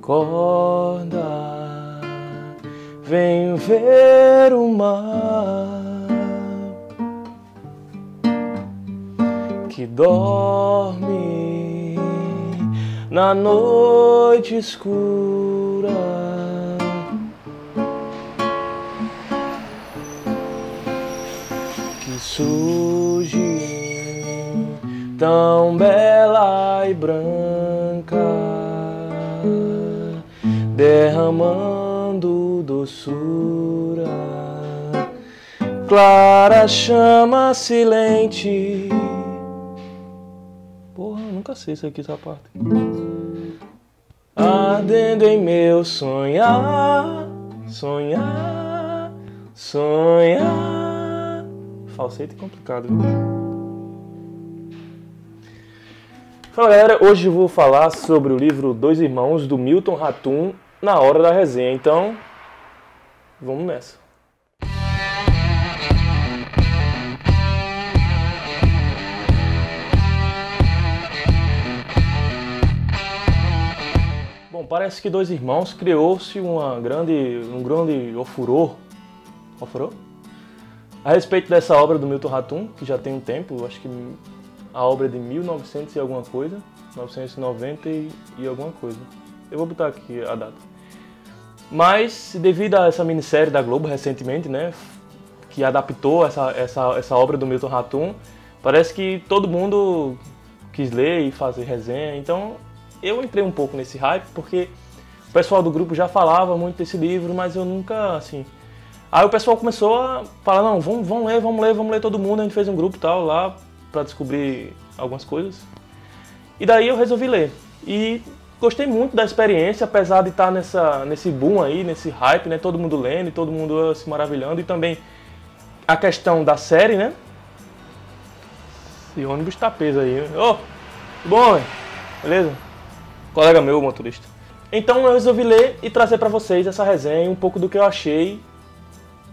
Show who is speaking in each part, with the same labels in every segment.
Speaker 1: Acorda, vem ver o mar que dorme na noite escura. Que surge tão bela e branca, derramando doçura, clara chama silente. Porra, eu nunca sei isso aqui, essa parte. Ardendo em meu sonhar, sonhar, sonhar. Falsete complicado, viu? Fala galera, hoje eu vou falar sobre o livro Dois Irmãos, do Milton Ratum, na hora da resenha, então vamos nessa. Bom, parece que Dois Irmãos criou-se um grande ofuror a respeito dessa obra do Milton Ratum, que já tem um tempo, acho que a obra é de 1900 e alguma coisa, 1990 e alguma coisa. Eu vou botar aqui a data. Mas, devido a essa minissérie da Globo recentemente, né, que adaptou essa obra do Milton Ratum, parece que todo mundo quis ler e fazer resenha. Então, eu entrei um pouco nesse hype, porque o pessoal do grupo já falava muito desse livro, mas eu nunca, assim... Aí o pessoal começou a falar, não, vamos ler todo mundo. A gente fez um grupo e tal lá, para descobrir algumas coisas. E daí eu resolvi ler. E gostei muito da experiência, apesar de estar nesse boom aí, nesse hype, né? Todo mundo lendo e todo mundo se maravilhando. E também a questão da série, né? Esse ônibus tá peso aí. Ô, tudo bom, véio? Beleza? Colega meu, motorista. Então eu resolvi ler e trazer para vocês essa resenha, um pouco do que eu achei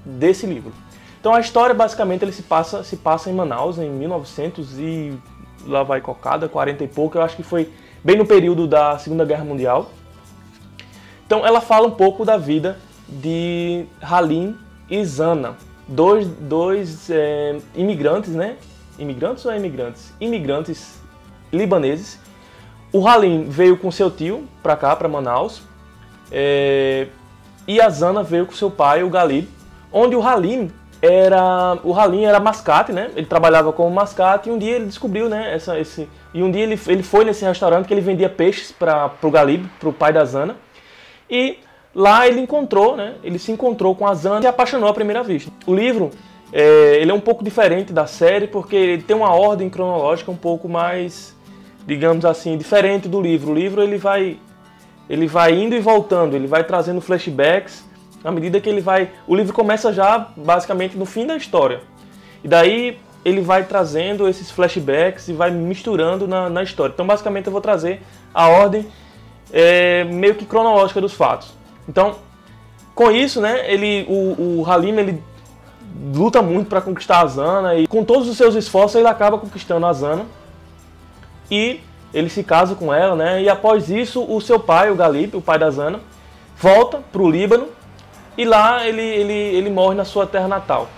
Speaker 1: desse livro. Então a história basicamente ele se passa em Manaus em 1900 e lá vai cocada, 40 e pouco, eu acho que foi bem no período da Segunda Guerra Mundial. Então ela fala um pouco da vida de Halim e Zana, dois imigrantes, né? Imigrantes ou imigrantes? Imigrantes libaneses. O Halim veio com seu tio para cá, para Manaus, e a Zana veio com seu pai, o Galib, onde o Halim era mascate, né? Ele trabalhava como mascate e um dia ele descobriu, né? E um dia ele foi nesse restaurante que ele vendia peixes para o Galib, para o pai da Zana. E lá ele encontrou, né? Ele se encontrou com a Zana e se apaixonou à primeira vista. O livro ele é um pouco diferente da série porque ele tem uma ordem cronológica um pouco mais, digamos assim, diferente do livro. O livro ele vai indo e voltando, ele vai trazendo flashbacks. À medida que o livro começa já basicamente no fim da história. E daí ele vai trazendo esses flashbacks e vai misturando na história. Então basicamente eu vou trazer a ordem meio que cronológica dos fatos. Então, com isso, né, o Halim ele luta muito para conquistar a Zana e com todos os seus esforços ele acaba conquistando a Zana. E ele se casa com ela, né? E após isso o seu pai, o Galib, o pai da Zana, volta para o Líbano. E lá ele morre na sua terra natal.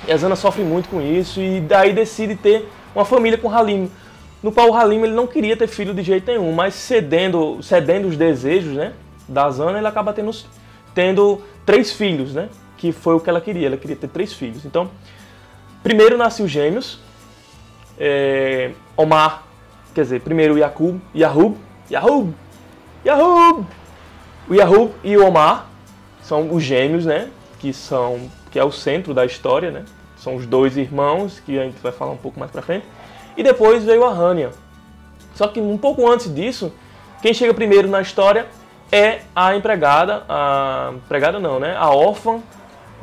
Speaker 1: E a Zana sofre muito com isso e daí decide ter uma família com o Halim. No qual o Halim ele não queria ter filho de jeito nenhum, mas cedendo os desejos, né, da Zana, ele acaba tendo 3 filhos, né, que foi o que ela queria ter 3 filhos. Então, primeiro nasceu os gêmeos, Omar, quer dizer, primeiro Yahub e o Omar. São os gêmeos, né? Que é o centro da história, né? São os 2 irmãos, que a gente vai falar um pouco mais pra frente. E depois veio a Rania. Só que um pouco antes disso, quem chega primeiro na história é a empregada. A órfã,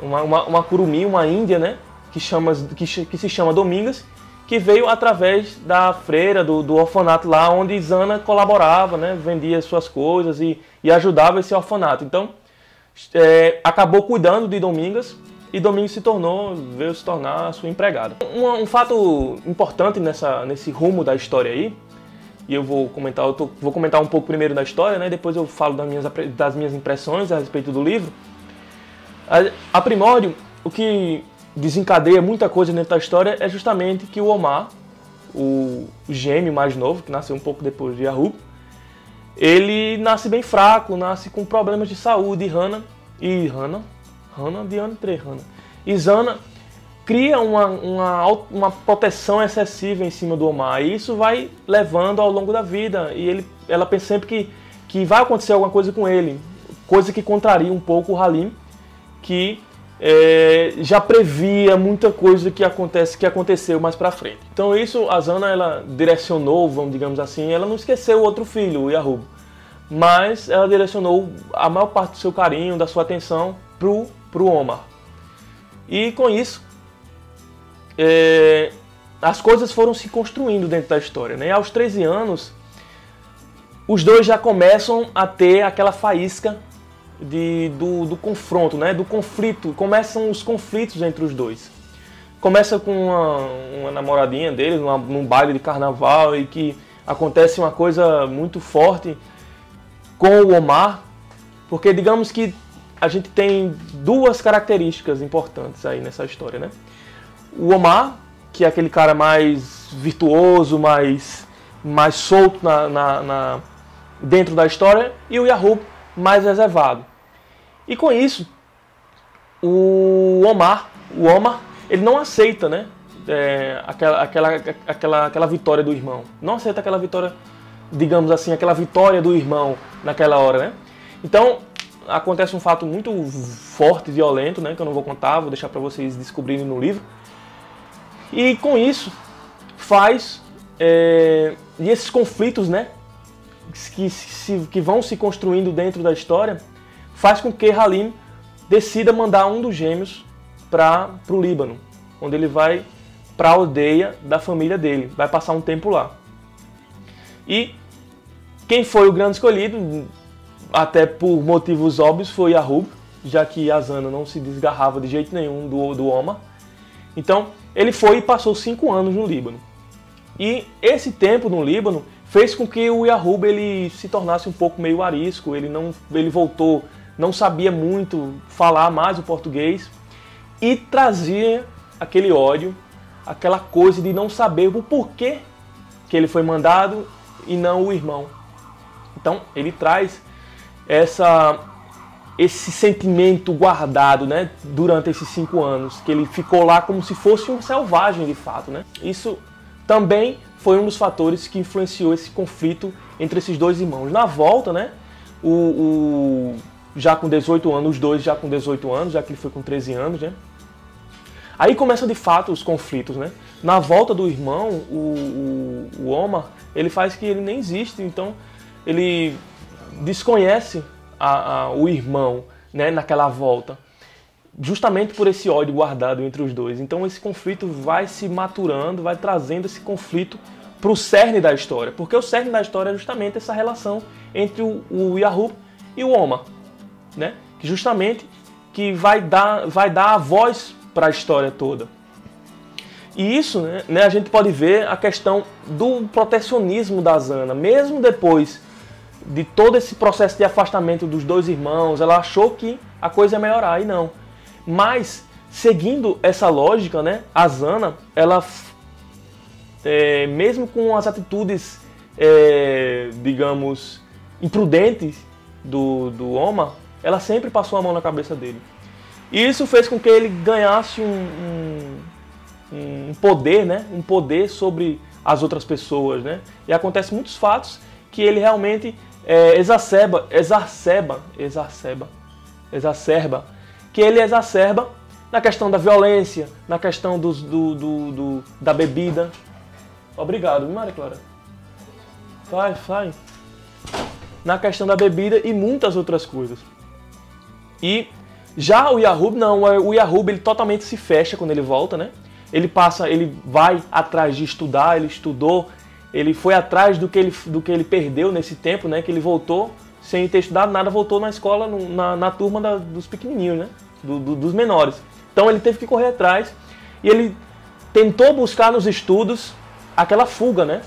Speaker 1: uma curumim, uma índia, né? Que se chama Domingas, que veio através da freira, do orfanato lá, onde Zana colaborava, né? Vendia suas coisas e ajudava esse orfanato. Então, acabou cuidando de Domingas e Domingas veio se tornar a sua empregada. Um fato importante nesse rumo da história aí e eu vou comentar, vou comentar um pouco primeiro da história, né? Depois eu falo das minhas impressões a respeito do livro. A primórdio, o que desencadeia muita coisa dentro da história é justamente que o Omar, o gêmeo mais novo, que nasceu um pouco depois de Yahub, ele nasce bem fraco, nasce com problemas de saúde, e Zana cria uma proteção excessiva em cima do Omar, e isso vai levando ao longo da vida, e ela pensa sempre que vai acontecer alguma coisa com ele, coisa que contraria um pouco o Halim, que já previa muita coisa que aconteceu mais pra frente. Então isso, a Zana, ela direcionou, digamos assim, ela não esqueceu o outro filho, o Yahub, mas ela direcionou a maior parte do seu carinho, da sua atenção pro Omar. E com isso, as coisas foram se construindo dentro da história, né? E aos 13 anos, os dois já começam a ter aquela faísca do confronto, né? Do conflito. Começam os conflitos entre os dois. Começa com uma namoradinha deles num baile de carnaval, e que acontece uma coisa muito forte com o Omar, porque digamos que a gente tem duas características importantes aí nessa história, né? O Omar, que é aquele cara mais virtuoso, mais solto dentro da história, e o Yahub, mais reservado. E com isso, o Omar, ele não aceita, né, aquela vitória do irmão. Não aceita aquela vitória, digamos assim, aquela vitória do irmão naquela hora, né? Então, acontece um fato muito forte e violento, né, que eu não vou contar, vou deixar para vocês descobrirem no livro. E com isso, e esses conflitos, né, que vão se construindo dentro da história, faz com que Halim decida mandar um dos gêmeos para o Líbano, onde ele vai para a aldeia da família dele, vai passar um tempo lá. E quem foi o grande escolhido, até por motivos óbvios, foi Yahub, já que Zana não se desgarrava de jeito nenhum do Omar. Então, ele foi e passou 5 anos no Líbano. E esse tempo no Líbano fez com que o Yahub ele se tornasse um pouco meio arisco, ele voltou, não sabia muito falar mais o português, e trazia aquele ódio, aquela coisa de não saber o porquê que ele foi mandado e não o irmão. Então, ele traz esse sentimento guardado, né, durante esses 5 anos, que ele ficou lá como se fosse um selvagem de fato, né? Isso também foi um dos fatores que influenciou esse conflito entre esses dois irmãos. Na volta, né, já com 18 anos, os dois já com 18 anos, já que ele foi com 13 anos, né? Aí começam de fato os conflitos, né? Na volta do irmão, o Omar, ele faz que ele nem existe, então ele desconhece o irmão, né, naquela volta, justamente por esse ódio guardado entre os dois. Então esse conflito vai se maturando, vai trazendo esse conflito para o cerne da história, porque o cerne da história é justamente essa relação entre o Yahub e o Omar, né, que justamente que vai dar a voz para a história toda. E isso, né, a gente pode ver a questão do protecionismo da Zana, mesmo depois de todo esse processo de afastamento dos dois irmãos, ela achou que a coisa ia melhorar, e não. Mas, seguindo essa lógica, né, a Zana, ela, mesmo com as atitudes, digamos, imprudentes do Omar, ela sempre passou a mão na cabeça dele. E isso fez com que ele ganhasse um poder, né, um poder sobre as outras pessoas, né? E acontece muitos fatos que ele realmente exacerba, que ele exacerba na questão da violência, na questão da bebida. Obrigado, Maria Clara. Vai. Na questão da bebida e muitas outras coisas. E já o Yahub não, o Yahub ele totalmente se fecha quando ele volta, né? Ele vai atrás de estudar, ele estudou, ele foi atrás do que ele perdeu nesse tempo, né? Que ele voltou sem ter estudado nada, voltou na escola, na turma dos pequenininhos, né? Dos menores. Então ele teve que correr atrás e ele tentou buscar nos estudos aquela fuga, né?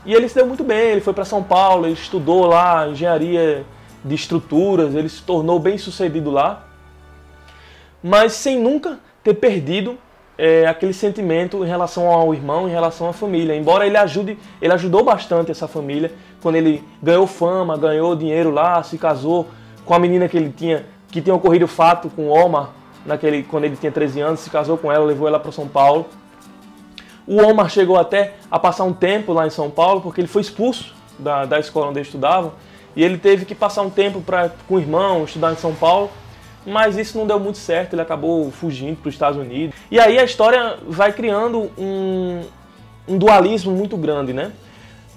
Speaker 1: E ele se deu muito bem, ele foi para São Paulo, ele estudou lá engenharia de estruturas, ele se tornou bem sucedido lá, mas sem nunca ter perdido aquele sentimento em relação ao irmão, em relação à família. Embora ele ajudou bastante essa família, quando ele ganhou fama, ganhou dinheiro lá, se casou com a menina que tinha ocorrido o fato com o Omar, quando ele tinha 13 anos, se casou com ela, levou ela para São Paulo. O Omar chegou até a passar um tempo lá em São Paulo, porque ele foi expulso da escola onde ele estudava, e ele teve que passar um tempo com o irmão, estudar em São Paulo, mas isso não deu muito certo, ele acabou fugindo para os Estados Unidos. E aí a história vai criando um dualismo muito grande, né?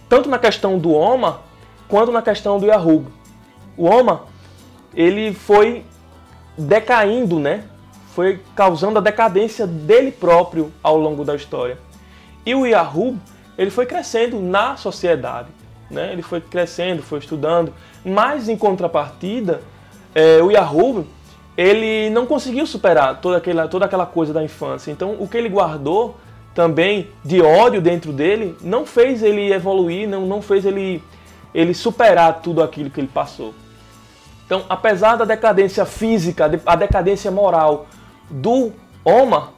Speaker 1: Tanto na questão do Omar, quanto na questão do Yahub. O Omar, ele foi decaindo, né? Foi causando a decadência dele próprio ao longo da história. E o Yahub, ele foi crescendo na sociedade, né? Ele foi crescendo, foi estudando, mas em contrapartida, o Yahub, ele não conseguiu superar toda aquela coisa da infância. Então, o que ele guardou também de ódio dentro dele não fez ele evoluir, não fez ele superar tudo aquilo que ele passou. Então, apesar da decadência física, a decadência moral do Omar,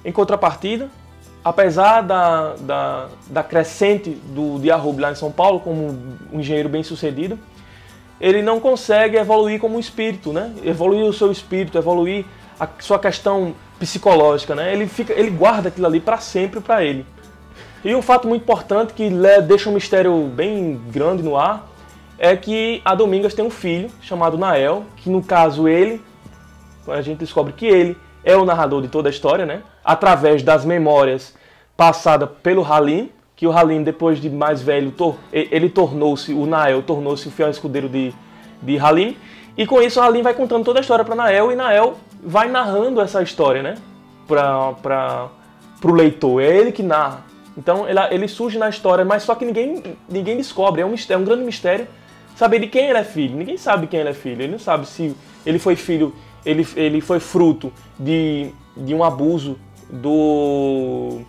Speaker 1: em contrapartida, apesar da crescente do Yahub lá em São Paulo, como um engenheiro bem-sucedido, ele não consegue evoluir como um espírito, né? Evoluir o seu espírito, evoluir a sua questão psicológica, né? Ele guarda aquilo ali para sempre para ele. E um fato muito importante que deixa um mistério bem grande no ar é que a Domingas tem um filho chamado Nael, que no caso a gente descobre que ele é o narrador de toda a história, né? Através das memórias passadas pelo Halim, que o Halim, depois de mais velho, o Nael tornou-se o fiel escudeiro de Halim, e com isso o Halim vai contando toda a história para Nael, e Nael vai narrando essa história, né, para o leitor, é ele que narra. Então ele surge na história, mas só que ninguém descobre, é um grande mistério saber de quem ele é filho. Ninguém sabe de quem ele é filho, ele não sabe se ele foi filho, ele foi fruto de um abuso do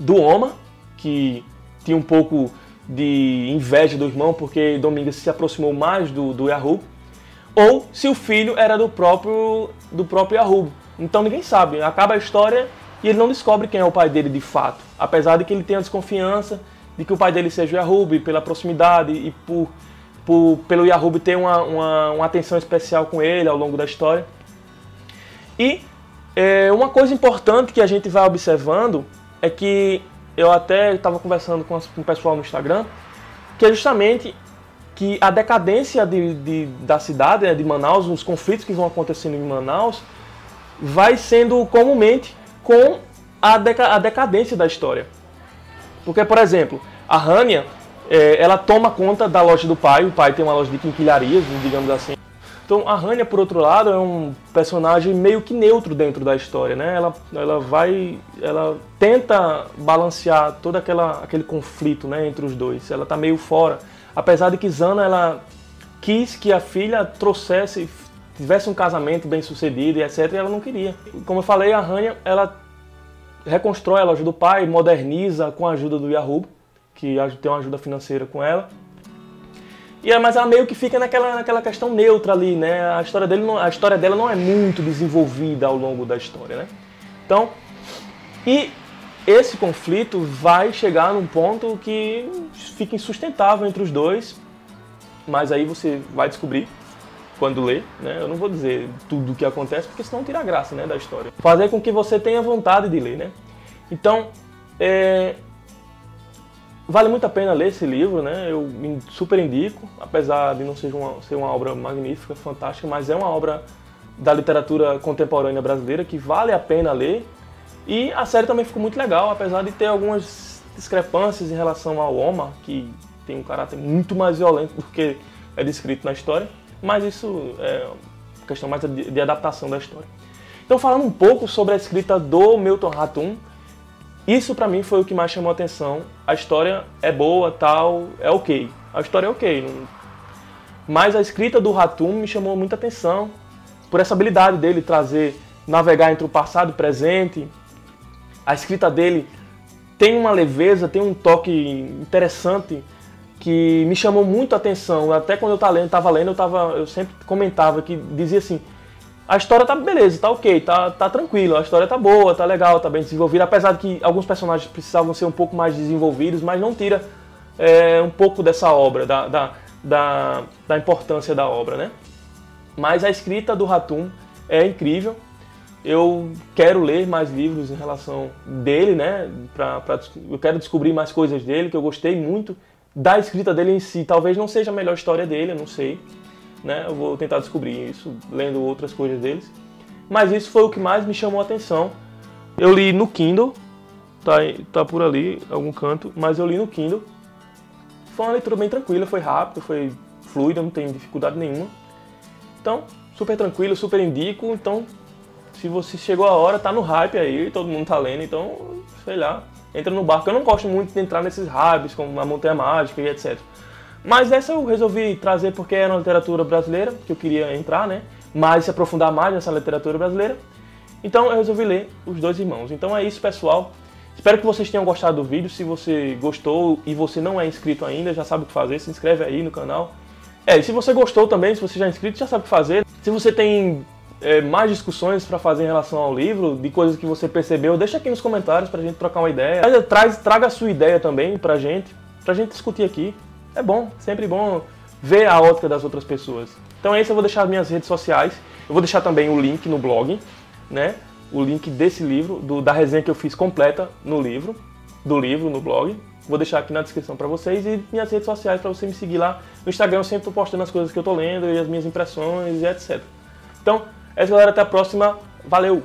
Speaker 1: Omar, que tinha um pouco de inveja do irmão, porque Domingas se aproximou mais do Yahub, ou se o filho era do próprio Yahub. Então ninguém sabe, acaba a história e ele não descobre quem é o pai dele de fato, apesar de que ele tenha a desconfiança de que o pai dele seja o Yahub, pela proximidade e pelo Yahub ter uma atenção especial com ele ao longo da história. E uma coisa importante que a gente vai observando é que eu até estava conversando com o pessoal no Instagram, que é justamente que a decadência da cidade, né, de Manaus, os conflitos que vão acontecendo em Manaus, vai sendo comumente com a decadência da história. Porque, por exemplo, a Rania, ela toma conta da loja do pai, o pai tem uma loja de quinquilharias, digamos assim. Então a Rania, por outro lado, é um personagem meio que neutro dentro da história, né? Ela tenta balancear todo aquele conflito, né, entre os dois. Ela está meio fora. Apesar de que Zana, ela quis que a filha tivesse um casamento bem sucedido e etc, e ela não queria. Como eu falei, a Rania, ela reconstrói a loja do pai, moderniza com a ajuda do Yahub, que tem uma ajuda financeira com ela. Mas ela meio que fica naquela questão neutra ali, né? A história dela não é muito desenvolvida ao longo da história, né? Então, e esse conflito vai chegar num ponto que fica insustentável entre os dois, mas aí você vai descobrir quando ler, né? Eu não vou dizer tudo o que acontece, porque senão tira a graça, né, da história. Fazer com que você tenha vontade de ler, né? Então, vale muito a pena ler esse livro, né? Eu super indico, apesar de não ser uma obra magnífica, fantástica, mas é uma obra da literatura contemporânea brasileira que vale a pena ler. E a série também ficou muito legal, apesar de ter algumas discrepâncias em relação ao Omar, que tem um caráter muito mais violento do que é descrito na história, mas isso é uma questão mais de adaptação da história. Então, falando um pouco sobre a escrita do Milton Ratum, isso pra mim foi o que mais chamou a atenção. A história é boa, tal, é ok. A história é ok. Mas a escrita do Ratum me chamou muita atenção por essa habilidade dele navegar entre o passado e o presente. A escrita dele tem uma leveza, tem um toque interessante que me chamou muito a atenção. Até quando eu estava lendo, eu sempre comentava que dizia assim, a história tá beleza, tá ok, tá tranquilo, a história tá boa, tá legal, tá bem desenvolvida, apesar de que alguns personagens precisavam ser um pouco mais desenvolvidos, mas não tira um pouco dessa obra, da importância da obra, né? Mas a escrita do Hatoum é incrível. Eu quero ler mais livros em relação dele, né? Eu quero descobrir mais coisas dele, que eu gostei muito da escrita dele em si. Talvez não seja a melhor história dele, eu não sei, né? Eu vou tentar descobrir isso lendo outras coisas deles. Mas isso foi o que mais me chamou a atenção. Eu li no Kindle, tá por ali, algum canto, mas eu li no Kindle. Foi uma leitura bem tranquila, foi rápido, foi fluida, não tem dificuldade nenhuma. Então, super tranquilo, super indico. Então, se você chegou a hora, tá no hype aí, todo mundo tá lendo, então, sei lá, entra no barco. Eu não gosto muito de entrar nesses hypes, como a Montanha Mágica e etc. Mas essa eu resolvi trazer porque era uma literatura brasileira, que eu queria entrar, né? Mas se aprofundar mais nessa literatura brasileira. Então eu resolvi ler Os Dois Irmãos. Então é isso, pessoal. Espero que vocês tenham gostado do vídeo. Se você gostou e você não é inscrito ainda, já sabe o que fazer, se inscreve aí no canal. E se você gostou também, se você já é inscrito, já sabe o que fazer. Se você tem mais discussões para fazer em relação ao livro, de coisas que você percebeu, deixa aqui nos comentários pra gente trocar uma ideia. Traga a sua ideia também pra gente discutir aqui. É bom, sempre bom ver a ótica das outras pessoas. Então é isso, eu vou deixar as minhas redes sociais. Eu vou deixar também o link no blog, né? O link desse livro, da resenha que eu fiz completa no livro, no blog. Vou deixar aqui na descrição para vocês e minhas redes sociais para você me seguir lá. No Instagram eu sempre tô postando as coisas que eu tô lendo e as minhas impressões e etc. Então, é isso, galera. Até a próxima. Valeu!